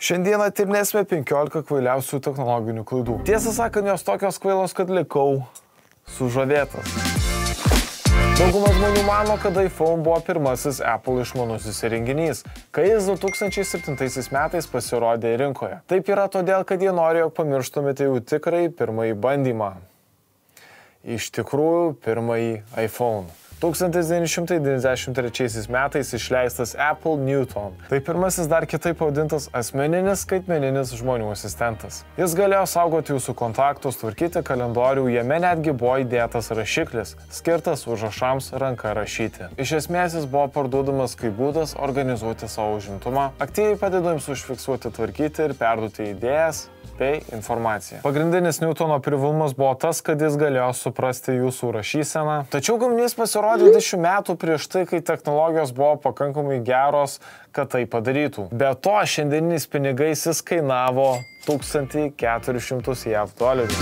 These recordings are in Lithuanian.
Šiandieną tyrinėsime 15 kvailiausių technologinių klaidų. Tiesą sakant, jos tokios kvailos, kad likau sužavėtas. Dauguma žmonių mano, kad iPhone buvo pirmasis Apple išmanusis įrenginys, kai jis 2007 metais pasirodė rinkoje. Taip yra todėl, kad jie norėjo, jog pamirštumėte jų tikrai pirmąjį bandymą. Iš tikrųjų, pirmąjį iPhone. 1993 metais išleistas Apple Newton. Tai pirmasis dar kitaip pavadintas asmeninis skaitmeninis žmonių asistentas. Jis galėjo saugoti jūsų kontaktus, tvarkyti kalendorių, jame netgi buvo įdėtas rašiklis, skirtas užrašams ranka rašyti. Iš esmės jis buvo parduodamas kaip būdas organizuoti savo užimtumą, aktyviai padeda jums užfiksuoti, tvarkyti ir perduoti idėjas bei informaciją. Pagrindinis Newtono privalumas buvo tas, kad jis galėjo suprasti jūsų rašyseną. Tačiau gaminys pasirodė 20 metų prieš tai, kai technologijos buvo pakankamai geros, kad tai padarytų. Be to, šiandieniais pinigais jis kainavo 1400 JAV dolerių.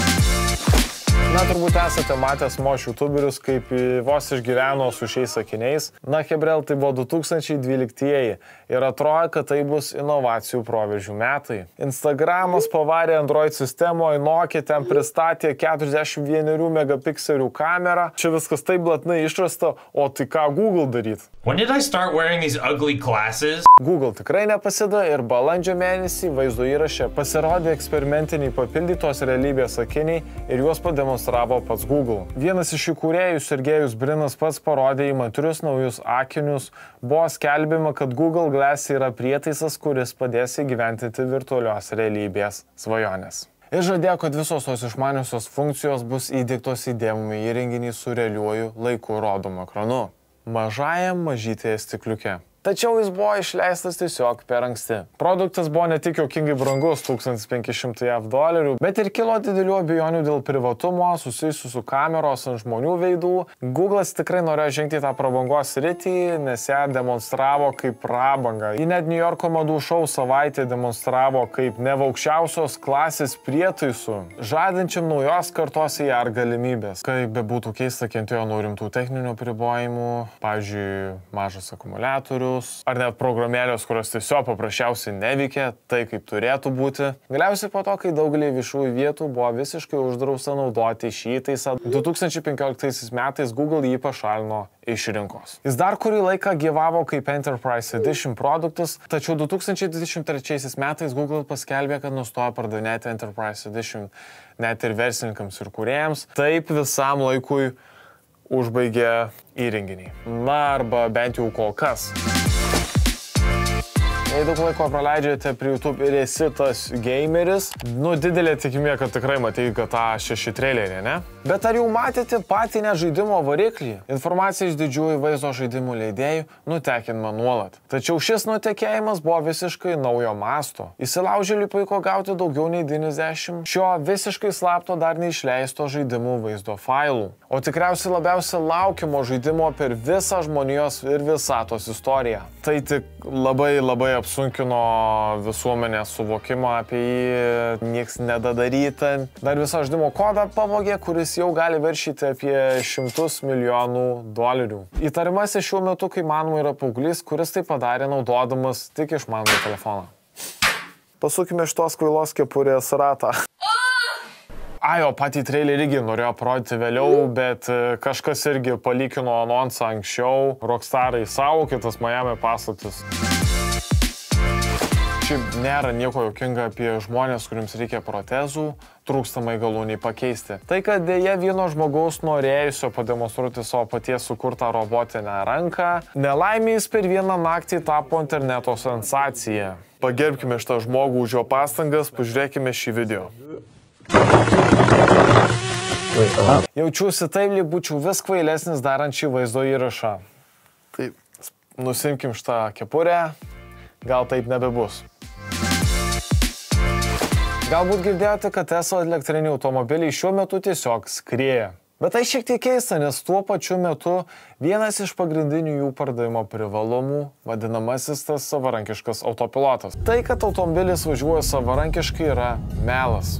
Na, turbūt esate matęs moš youtuberius, kaip vos išgyveno su šiais sakiniais. Na, Hebrel, tai buvo 2012-ieji ir atrodo, kad tai bus inovacijų proveržių metai. Instagramas pavarė Android sistemoje, Nokia ten pristatė 41 megapikselių kamerą. Čia viskas taip blatnai išrasta, o tai ką Google daryt? When did I start wearing these ugly glasses? Google tikrai nepasidavė ir balandžio mėnesį vaizdo įraše pasirodė eksperimentiniai papildytos realybės akiniai ir juos pademonstravo pats Google. Vienas iš įkūrėjų, Sergejus Brinas, pats parodė įmantrius naujus akinius. Buvo skelbiama, kad Google Glass yra prietaisas, kuris padės įgyventinti virtualios realybės svajonės. Ir žadėjo, kad visos tos išmaniosios funkcijos bus įdiegtos į dėmumą įrenginį su realiuoju laiku rodomu ekranu. Mažajam mažytėje stikliuke. Tačiau jis buvo išleistas tiesiog per anksti. Produktas buvo ne tik juokingai brangus 1500 JAV dolerių, bet ir kilo didelių abejonių dėl privatumo, susijusių su kameros ant žmonių veidų. Google'as tikrai norėjo žengti tą prabangos sritį, nes ją demonstravo kaip prabangą. Ji net New Yorko madų šou savaitę demonstravo kaip neva aukščiausios klasės prietaisų, žadančiam naujos kartos AR galimybės. Kaip bebūtų keista, kentėjo nuo rimtų techninių apribojimų, pavyzdžiui, mažas akumuliatorius, ar net programėlės, kurios tiesiog paprasčiausiai neveikia, tai kaip turėtų būti. Galiausiai po to, kai daugelį viešųjų vietų buvo visiškai uždrausta naudoti šį įtaisą, 2015 metais Google jį pašalino iš rinkos. Jis dar kurį laiką gyvavo kaip Enterprise Edition produktas, tačiau 2023 metais Google paskelbė, kad nustojo pardavinėti Enterprise Edition net ir verslininkams ir kūrėjams. Taip visam laikui užbaigė įrenginį. Na, arba bent jau kol kas. Jei daug laiko praleidžiate prie YouTube ir esi tas gameris, didelė tikimybė, kad tikrai matei GTA 6 trailerį, ne? Bet ar jau matėte patį net žaidimo variklį? Informacija iš didžiųjų vaizdo žaidimų leidėjų nutekinama nuolat. Tačiau šis nutekėjimas buvo visiškai naujo masto. Įsilaužėliui pavyko gauti daugiau nei 90 šio visiškai slapto dar neišleisto žaidimų vaizdo failų. O tikriausiai labiausiai laukiamo žaidimo per visą žmonijos ir visatos istoriją. Tai tik labai apsunkino visuomenės suvokimą apie jį, nieks nedadaryta. Dar visą žaidimo kodą pavogė, kuris jau gali viršyti apie 100 milijonų dolerių. Įtariamasis šiuo metu, kai manoma, yra paauglys, kuris tai padarė naudodamas tik išmanųjį telefoną. Pasukime šitos kvailos kepurės ratą. O patį trailerį irgi norėjo parodyti vėliau, bet kažkas irgi palikino anonsą anksčiau. Rockstarai savo, kitas Miami paslaptis. Šiaip nėra nieko juokinga apie žmonės, kuriems reikia protezų, trūkstamai galūniai pakeisti. Tai, kad dėja vieno žmogaus norėjusio pademonstruoti savo paties sukurtą robotinę ranką, nelaimės per vieną naktį tapo interneto sensacija. Pagerbkime šitą žmogų už jo pastangas, pažiūrėkime šį video. Jaučiuosi taip, lyg būčiau vis kvailesnis darant šį vaizdo įrašą. Taip, nusimkim šitą kepurę, gal taip nebebus. Galbūt girdėjote, kad Tesla elektriniai automobiliai šiuo metu tiesiog skrieja. Bet tai šiek tiek keista, nes tuo pačiu metu vienas iš pagrindinių jų pardavimo privalumų vadinamasis tas savarankiškas autopilotas. Tai, kad automobilis važiuoja savarankiškai, yra melas.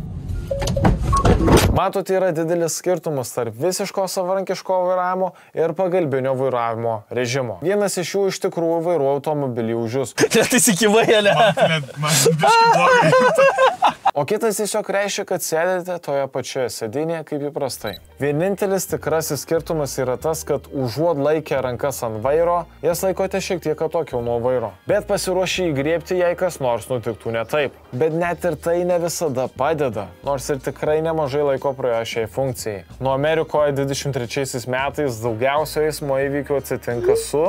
Matote, yra didelis skirtumas tarp visiško savarankiško vairavimo ir pagalbinio vairavimo režimo. Vienas iš jų iš tikrųjų vairuoja automobilį už jūs. Tai įsikivai, ale. Man biški blogai. O kitas tiesiog reiškia, kad sėdite toje pačioje sėdynėje kaip įprastai. Vienintelis tikrasis skirtumas yra tas, kad užuot laikę rankas ant vairo, jas laikote šiek tiek atokiau nuo vairo. Bet pasiruošę įgriebti, jei kas nors nutiktų ne taip. Bet net ir tai ne visada padeda, nors ir tikrai nemažai laiko praėjo šiai funkcijai. Nuo Amerikoje 23 metais daugiausiai eismo įvykių atsitinka su...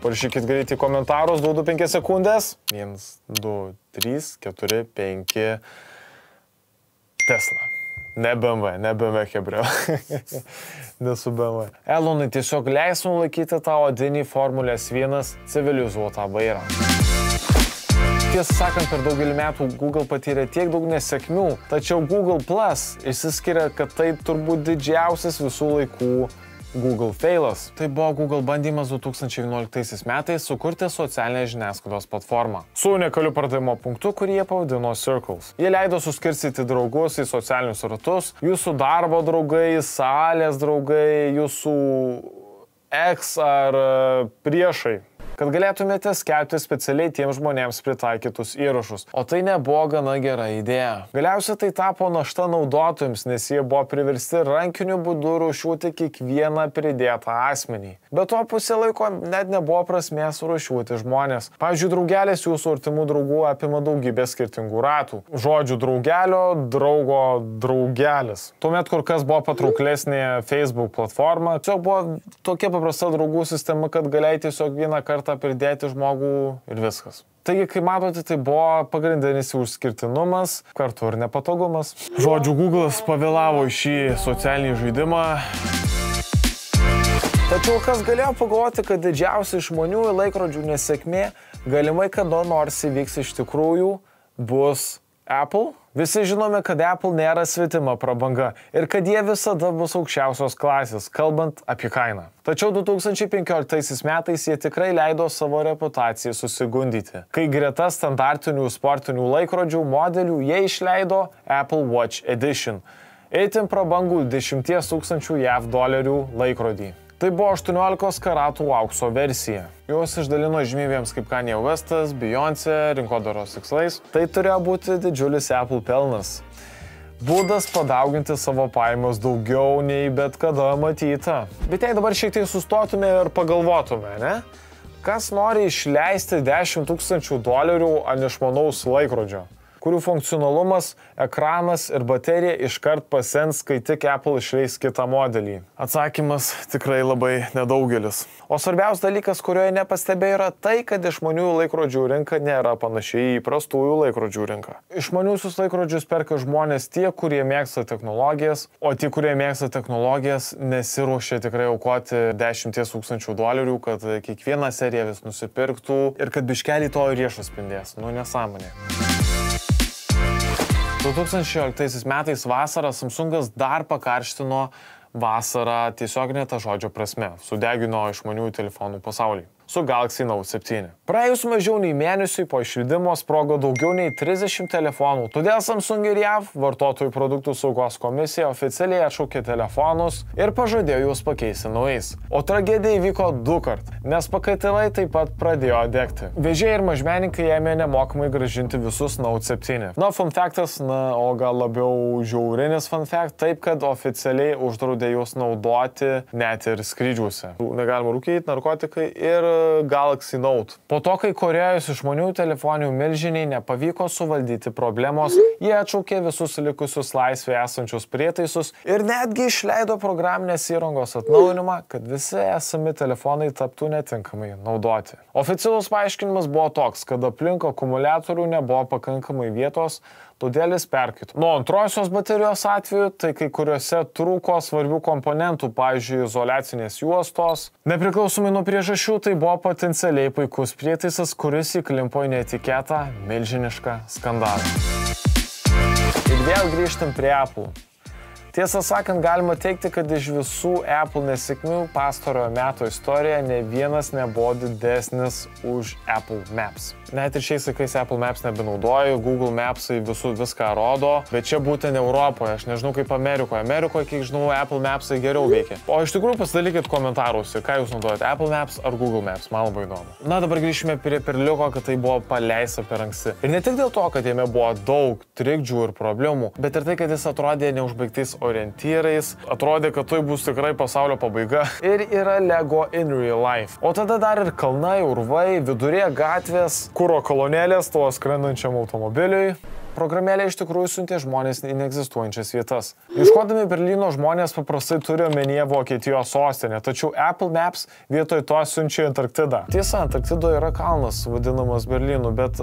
Parašykit greitai komentarus, duodu 5 sekundės. 1, 2, 3, 4, 5. Tesla. Ne BMW, hebrio. Nesu BMW. Elonai, tiesiog leisim laikyti tą odinį Formulės 1 civilizuotą vairą. Tiesą sakant, per daugelį metų Google patyrė tiek daug nesėkmių, tačiau Google Plus išsiskiria, kad tai turbūt didžiausias visų laikų Google failas. Tai buvo Google bandymas 2011 metais sukurti socialinę žiniasklaidos platformą. Su unikaliu pardavimo punktu, kurį jie pavadino Circles. Jie leido suskirstyti draugus į socialinius ratus, jūsų darbo draugai, salės draugai, jūsų ex ar priešai, kad galėtumėte skelbti specialiai tiems žmonėms pritaikytus įrašus. O tai nebuvo gana gera idėja. Galiausiai tai tapo našta naudotojams, nes jie buvo priversti rankiniu būdu rūšiuoti kiekvieną pridėtą asmenį. Bet to pusė laiko net nebuvo prasmės rūšiuoti žmonės. Pavyzdžiui, draugelis jūsų artimų draugų apima daugybę skirtingų ratų. Žodžių draugelio, draugo draugelis. Tuomet kur kas buvo patrauklesnė Facebook platforma. Tiesiog buvo tokia paprasta draugų sistema, kad galėjai tiesiog vieną kartą pridėti žmogų ir viskas. Taigi, kai matote, tai buvo pagrindinis išskirtinumas, kartu ir nepatogumas. Žodžiu, Google'as pavėlavo į šį socialinį žaidimą. Tačiau kas galėjo pagalvoti, kad didžiausia žmonių laikrodžių nesėkmė galimai kada nors įvyks iš tikrųjų bus Apple? Visi žinome, kad Apple nėra svetima prabanga ir kad jie visada bus aukščiausios klasės, kalbant apie kainą. Tačiau 2015 metais jie tikrai leido savo reputaciją susigundyti, kai greta standartinių sportinių laikrodžių modelių jie išleido Apple Watch Edition, itin prabangų 10 000 JAV dolerių laikrodį. Tai buvo 18 karatų aukso versija. Juos išdalino žymybėms kaip Kanye Westas, Beyoncé, rinkodaros tikslais. Tai turėjo būti didžiulis Apple pelnas. Būdas padauginti savo pajamas daugiau nei bet kada matyta. Bet jei dabar šiek tiek sustotume ir pagalvotume, ne? Kas nori išleisti 10 000 dolerių ant išmanaus laikrodžio, kurių funkcionalumas, ekranas ir baterija iškart pasens, kai tik Apple išleis kitą modelį? Atsakymas tikrai labai nedaugelis. O svarbiausias dalykas, kurioje nepastebėjo, yra tai, kad išmaniųjų laikrodžių rinka nėra panašiai į įprastųjų laikrodžių rinką. Išmaniusius laikrodžius perka žmonės tie, kurie mėgsta technologijas, o tie, kurie mėgsta technologijas, nesiruošia tikrai aukoti 10 000 dolerių, kad kiekvieną seriją vis nusipirktų ir kad biškelį to riešas spindės. Nu, nesąmonė. 2016 metais vasarą Samsungas dar pakarštino vasarą tiesioginė ta žodžio prasme, sudegino išmaniųjų telefonų pasaulį su Galaxy Note 7. Praėjus mažiau nei mėnesiui po išleidimo sprogo daugiau nei 30 telefonų, todėl Samsung ir JAV vartotojų produktų saugos komisija oficialiai atšaukė telefonus ir pažadėjo juos pakeisti naujais. O tragedija įvyko 2 kart, nes pakaitalai taip pat pradėjo degti. Vežėjai ir mažmenininkai ėmė nemokamai grąžinti visus Note 7. Na, fun factas, o gal labiau žiaurinis fun fact, taip kad oficialiai uždraudė juos naudoti net ir skrydžiuose. Negalima rūkyti, narkotikai ir Galaxy Note. Po to, kai Korėjos išmaniųjų telefonų milžiniai nepavyko suvaldyti problemos, jie atšaukė visus likusius laisvėje esančius prietaisus ir netgi išleido programinės įrangos atnaujinimą, kad visi esami telefonai taptų netinkamai naudoti. Oficialus paaiškinimas buvo toks, kad aplink akumuliatorių nebuvo pakankamai vietos, todėl jis perkaito. Nuo antrosios baterijos atveju, tai kai kuriuose trūko svarbių komponentų, pavyzdžiui, izoliacinės juostos. Nepriklausomai nuo priežasčių, tai buvo potencialiai puikus prietaisas, kuris įklimpo į netikėtą, milžinišką skandalą. Ir vėl grįžtam prie Apple. Tiesą sakant, galima teikti, kad iš visų Apple nesėkmių pastarojo meto istorijoje ne vienas nebuvo didesnis už Apple Maps. Net ir šiais laikais Apple Maps nebenaudoju, Google Mapsai viską rodo, bet čia būtent Europoje, aš nežinau kaip Amerikoje. Amerikoje, kiek žinau, Apple Mapsai geriau veikia. O iš tikrųjų pasidalykit komentaruose, ką jūs naudojate, Apple Maps ar Google Maps, man labai įdomu. Na, dabar grįžime prie perliuko, kad tai buvo paleista per anksti. Ir ne tik dėl to, kad jame buvo daug trikdžių ir problemų, bet ir tai, kad jis atrodė neužbaigtais orientyrais, atrodė, kad tai bus tikrai pasaulio pabaiga ir yra Lego in real life. O tada dar ir kalnai, urvai, vidurė gatvės, kuro kolonėlės tuo skrendančiam automobiliui. Programėlė iš tikrųjų siuntė žmonės į neegzistuojančias vietas. Ieškodami Berlyno žmonės paprastai turi omenyje Vokietijos sostinę, tačiau Apple Maps vietoj to siunčia Antarktidą. Tiesa, Antarktidoje yra kalnas, vadinamas Berlynu, bet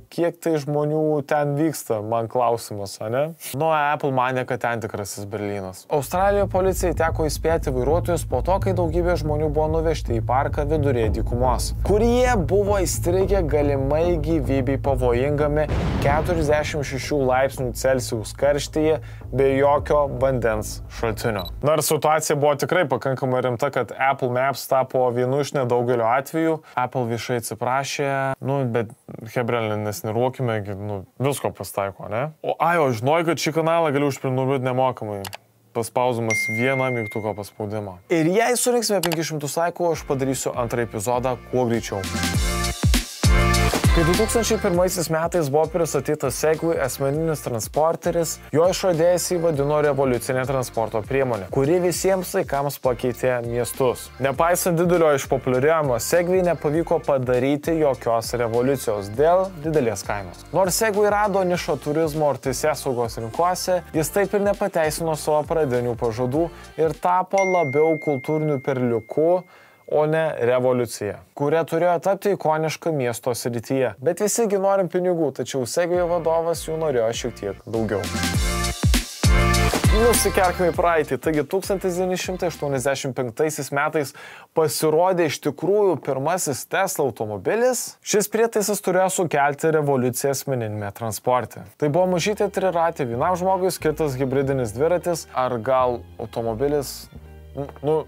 kiek tai žmonių ten vyksta, man klausimas, ne? Nu, Apple manė, kad ten tikrasis Berlynas. Australijoje policijai teko įspėti vairuotojus po to, kai daugybė žmonių buvo nuvežti į parką vidurėje dykumos, kurie buvo įstrigę galimai gyvybei pavojingame 46 laipsnių Celsijaus karštyje be jokio vandens šaltinio. Nors situacija buvo tikrai pakankamai rimta, kad Apple Maps tapo vienu iš nedaugelio atvejų. Apple viešai atsiprašė, bet hebrelė nesniruokime, visko pasitaiko, ne? O žinoj, kad šį kanalą galiu užprenumeruoti nemokamai. Paspausimas vieną mygtuko paspaudimą. Ir jei surinksime 500 laikų, aš padarysiu antrą epizodą kuo greičiau. Kai 2001 metais buvo pristatytas Segway asmeninis transporteris, jo išradėjas jį vadino revoliucinė transporto priemonė, kuri visiems laikams pakeitė miestus. Nepaisant didelio išpopuliarėjimo, Segway nepavyko padaryti jokios revoliucijos dėl didelės kainos. Nors Segway rado nišą turizmo ir teisėsaugos rinkose, jis taip ir nepateisino savo pradinių pažadų ir tapo labiau kultūriniu perliuku, o ne revoliucija, kuria turėjo tapti ikoniška miesto srityje. Bet visigi norim pinigų, tačiau Segway vadovas jų norėjo šiek tiek daugiau. Nusikelkime į praeitį. Taigi 1985 metais pasirodė iš tikrųjų pirmasis Tesla automobilis. Šis prietaisas turėjo sukelti revoliuciją asmeninėme transporte. Tai buvo mažytė triratė vienam žmogui skirtas hybridinis dviratis ar gal automobilis.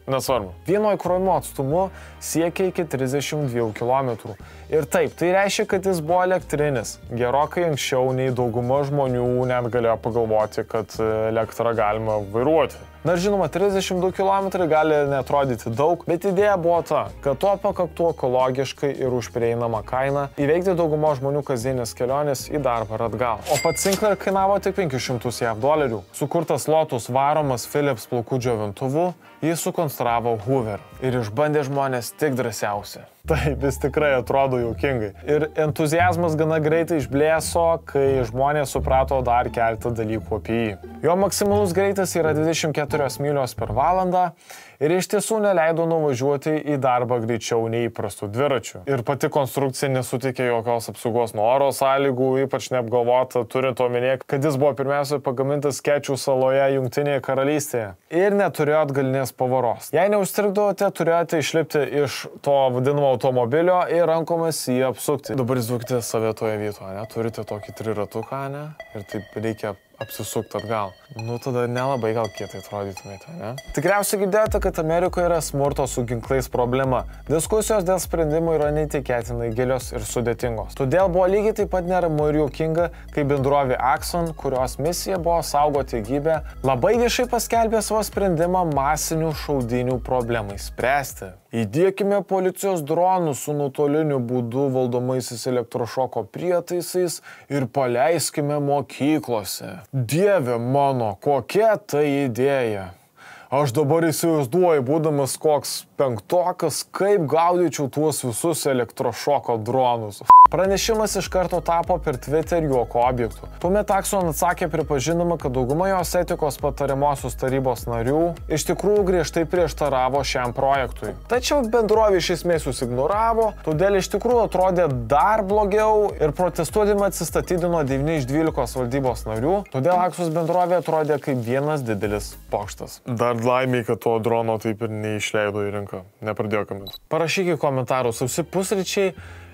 Nesvarbu. Vieno įkrovimo atstumu siekia iki 32 km. Ir taip, tai reiškia, kad jis buvo elektrinis. Gerokai anksčiau nei dauguma žmonių net galėjo pagalvoti, kad elektrą galima vairuoti. Na, žinoma, 32 km gali netrodyti daug, bet idėja buvo ta, kad to pakaktų ekologiškai ir už prieinamą kainą įveikti daugumo žmonių kasdienės kelionės į darbą ir atgal. O pats Sinclair kainavo tik $500 JAV. Sukurtas Lotus varomas Philips plaukų džiovintuvu, jis sukonstravo Hoover ir išbandė žmonės tik drąsiausi. Taip, jis tikrai atrodo juokingai. Ir entuziazmas gana greitai išblėso, kai žmonės suprato dar keletą dalykų apie jį. Jo maksimalus greitis yra 24 mylios per valandą ir iš tiesų neleido nuvažiuoti į darbą greičiau nei įprastų dviračių. Ir pati konstrukcija nesuteikė jokios apsaugos nuo oro sąlygų, ypač neapgalvota, turint omenyje, kad jis buvo pirmiausia pagamintas Kečių saloje, Jungtinėje karalystėje. Ir neturėjo atgalinės pavaros. Jei neužstrigdote, turėjote išlipti iš to vadinamo automobilio ir rankomis jį apsukti. Dabar įsivaizduokite save toje vietoje, ne? Turite tokį triratuką, ne? Ir taip reikia apsisukti atgal. Tada nelabai gal kietai atrodytumėte, ne? Tikriausiai girdėjote, kad Amerikoje yra smurto su ginklais problema. Diskusijos dėl sprendimų yra neįtikėtinai gilios ir sudėtingos. Todėl buvo lygiai taip pat neramu ir juokinga, kai bendrovė Axon, kurios misija buvo saugoti gyvybę, labai viešai paskelbė savo sprendimą masinių šaudynių problemai spręsti. Įdiekime policijos dronus su nuotoliniu būdu valdomaisiais elektrošoko prietaisais ir paleiskime mokyklose. Dieve mano, kokia tai idėja. Aš dabar įsivaizduoju, būdamas koks penktokas, kaip gaudyčiau tuos visus elektrošoko dronus. Pranešimas iš karto tapo per Twitter juoko objektų. Tuomet Axon atsakė pripažinama, kad dauguma jos etikos patariamosios tarybos narių iš tikrųjų griežtai prieštaravo šiam projektui. Tačiau bendrovė iš esmės jūs ignoravo, todėl iš tikrųjų atrodė dar blogiau ir protestuodama atsistatydino 9 iš 12 valdybos narių, todėl Axos bendrovė atrodė kaip vienas didelis pokštas. Dar laimiai, kad to drono taip ir neišleido į rinką. Nepradėjo komentuoti. Parašykite komentarus, sausi pusryčiai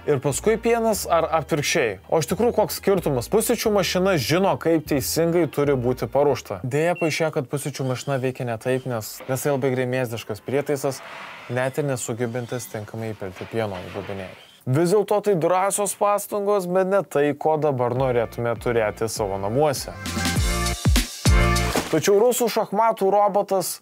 ir paskui pienas ar atvirkščiai. O iš tikrųjų koks skirtumas? Pusryčių mašina žino, kaip teisingai turi būti paruošta. Deja, paaiškėjo, kad pusryčių mašina veikia ne taip, nes tai labai grėmėsdiškas prietaisas, net ir nesugebintis tinkamai įpilti pieno į dubenėlį. Vis dėlto tai drąsios pastangos, bet ne tai, ko dabar norėtume turėti savo namuose. Tačiau rusų šachmatų robotas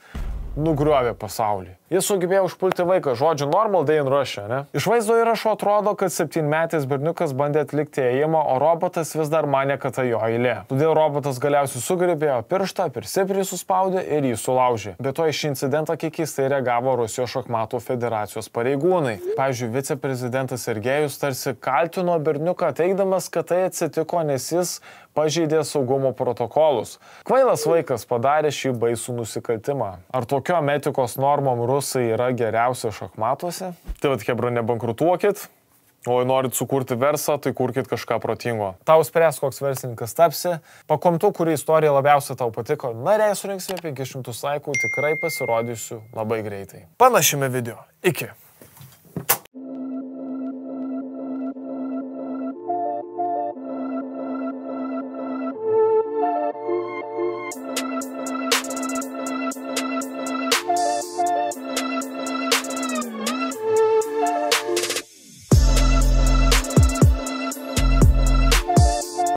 nugriovė pasaulį. Jis sugebėjo užpulti vaiką, žodžiu normal day in Russia, ne? Iš vaizdo įrašo atrodo, kad 7-metis berniukas bandė atlikti ėjimą, o robotas vis dar manė, kad tai jo eilė. Todėl robotas galiausiai sugribėjo pirštą, per stipriai suspaudė ir jį sulaužė. Be to, iš incidentą kiek keistai reagavo Rusijos šachmatų federacijos pareigūnai. Pavyzdžiui, viceprezidentas Sergejus tarsi kaltino berniuką, teigdamas, kad tai atsitiko, nes jis pažeidė saugumo protokolus. Kvailas vaikas padarė šį baisų nusikaltimą. Ar tokiom etikos normom rusai yra geriausia šachmatuose? Tai vat, chebra, nebankrutuokit. O jei norit sukurti verslą, tai kurkit kažką protingo. Tau spręs, koks verslininkas tapsi. Pakomentuok, kuri istorija labiausiai tau patiko. Na, jei surinksime 500 laikų, tikrai pasirodysiu labai greitai. Panašiame video. Iki.